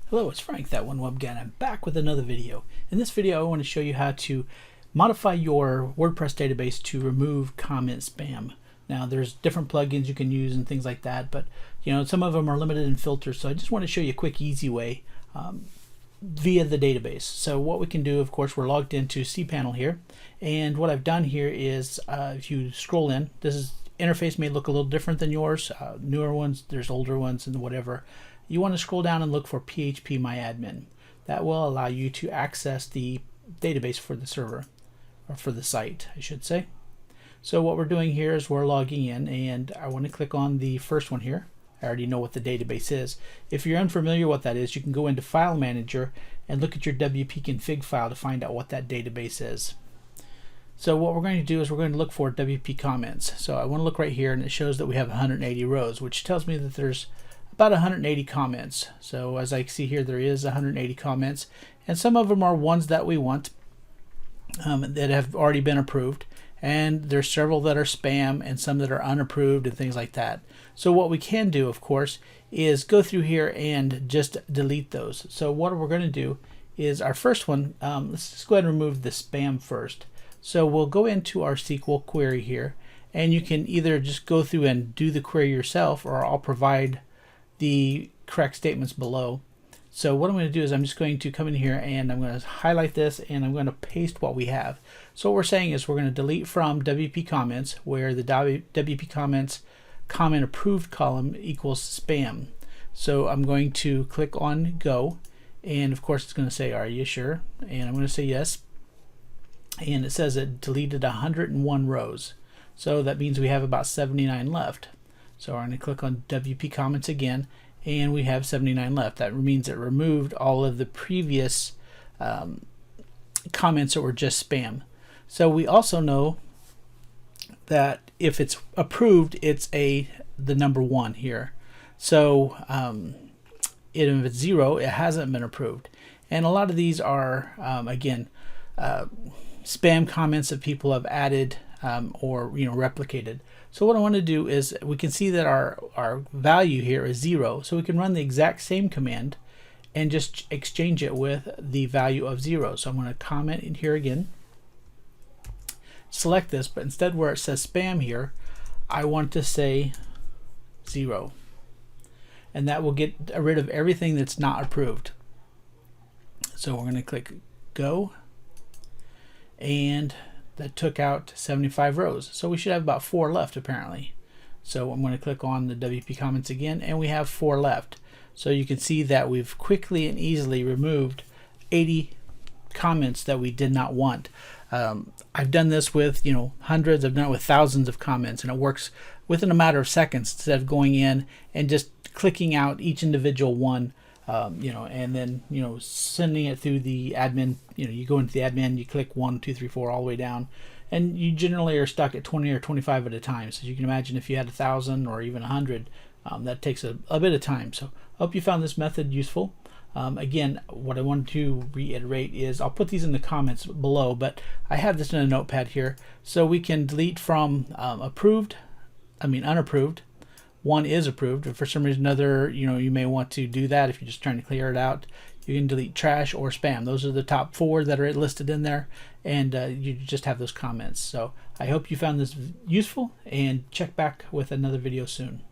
Hello, it's Frank, that one web guy, and I'm back with another video. In this video, I want to show you how to modify your WordPress database to remove comment spam. Now, there's different plugins you can use and things like that, but some of them are limited in filters, so I just want to show you a quick, easy way via the database. So what we can do, of course, we're logged into cPanel here, and what I've done here is, if you scroll in, this interface may look a little different than yours. Newer ones, there's older ones, and whatever. You want to scroll down and look for phpMyAdmin. That will allow you to access the database for the server, or for the site, I should say. So what we're doing here is we're logging in, and I want to click on the first one here. I already know what the database is. If you're unfamiliar what that is, you can go into File Manager and look at your WP config file to find out what that database is. So what we're going to do is we're going to look for WP comments. So I want to look right here, and it shows that we have 180 rows, which tells me that there's about 180 comments. So as I see here, there is 180 comments, and some of them are ones that we want that have already been approved, and there's several that are spam and some that are unapproved and things like that. So what we can do, of course, is go through here and just delete those. So what we're going to do is our first one, let's just go ahead and remove the spam first. So we'll go into our SQL query here, and you can either just go through and do the query yourself, or I'll provide the correct statements below. So what I'm going to do is I'm just going to come in here and I'm going to highlight this, and I'm going to paste what we have. So what we're saying is we're going to delete from WP comments, where the WP comments comment approved column equals spam. So I'm going to click on go, and of course it's going to say, are you sure? And I'm going to say yes, and it says it deleted 101 rows. So that means we have about 79 left. So I'm going to click on WP comments again, and we have 79 left. That means it removed all of the previous comments that were just spam. So we also know that if it's approved, it's the number 1 here. So if it's 0, it hasn't been approved. And a lot of these are again spam comments that people have added or replicated. So what I want to do is, we can see that our value here is 0, so we can run the exact same command and just exchange it with the value of 0. So I'm going to comment in here again, select this, but instead where it says spam here, I want to say 0, and that will get rid of everything that's not approved. So we're going to click go, and that took out 75 rows. So we should have about 4 left apparently. So I'm going to click on the WP comments again, and we have 4 left. So you can see that we've quickly and easily removed 80 comments that we did not want. I've done this with hundreds, I've done it with thousands of comments, and it works within a matter of seconds, instead of going in and just clicking out each individual one. And then sending it through the admin. You go into the admin, you click 1, 2, 3, 4 all the way down, and you generally are stuck at 20 or 25 at a time. So you can imagine if you had 1,000 or even 100, that takes a bit of time. So I hope you found this method useful. Again, what I wanted to reiterate is, I'll put these in the comments below, but I have this in a notepad here, so we can delete from unapproved. 1 is approved. If for some reason another, you may want to do that if you're just trying to clear it out. You can delete trash or spam. Those are the top 4 that are listed in there, and you just have those comments. So I hope you found this useful, and check back with another video soon.